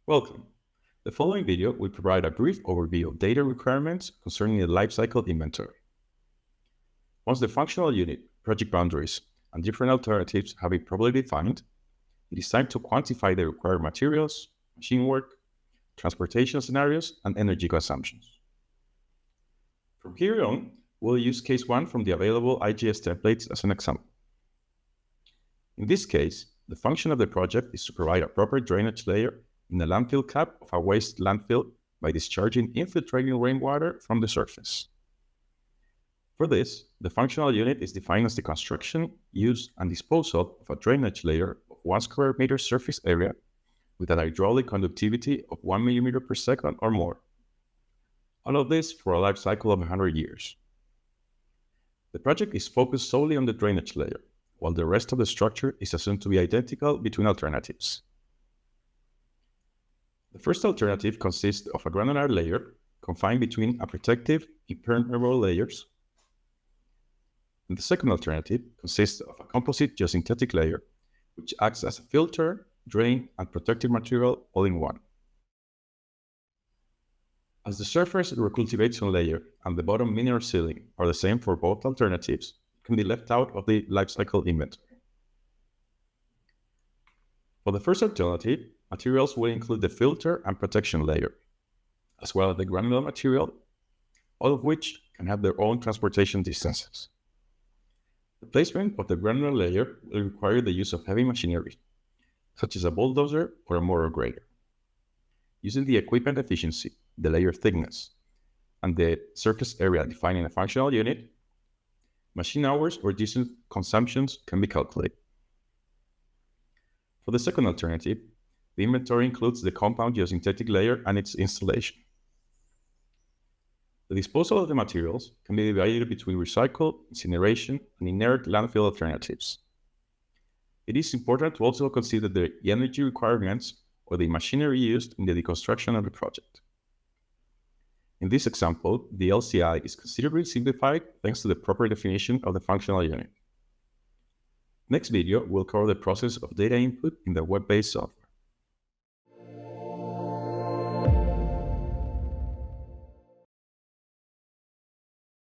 Welcome. The following video will provide a brief overview of data requirements concerning the lifecycle inventory. Once the functional unit, project boundaries, and different alternatives have been properly defined, it is time to quantify the required materials, machine work, transportation scenarios, and energy consumptions. From here on, we'll use case 1 from the available IGS templates as an example. In this case, the function of the project is to provide a proper drainage layer in the landfill cap of a waste landfill by discharging infiltrating rainwater from the surface. For this, the functional unit is defined as the construction, use, and disposal of a drainage layer of 1 square meter surface area with an hydraulic conductivity of 1 millimeter per second or more. All of this for a life cycle of 100 years. The project is focused solely on the drainage layer, while the rest of the structure is assumed to be identical between alternatives. The first alternative consists of a granular layer confined between a protective, impermeable layers. And the second alternative consists of a composite geosynthetic layer, which acts as a filter, drain, and protective material all in one. As the surface recultivation layer and the bottom mineral sealing are the same for both alternatives, it can be left out of the lifecycle inventory. For the first alternative, materials will include the filter and protection layer, as well as the granular material, all of which can have their own transportation distances. The placement of the granular layer will require the use of heavy machinery, such as a bulldozer or a motor grader. Using the equipment efficiency, the layer thickness, and the surface area defined in a functional unit, machine hours or diesel consumptions can be calculated. For the second alternative, the inventory includes the compound geosynthetic layer and its installation. The disposal of the materials can be divided between recycle, incineration, and inert landfill alternatives. It is important to also consider the energy requirements or the machinery used in the deconstruction of the project. In this example, the LCI is considerably simplified thanks to the proper definition of the functional unit. Next video will cover the process of data input in the web-based software.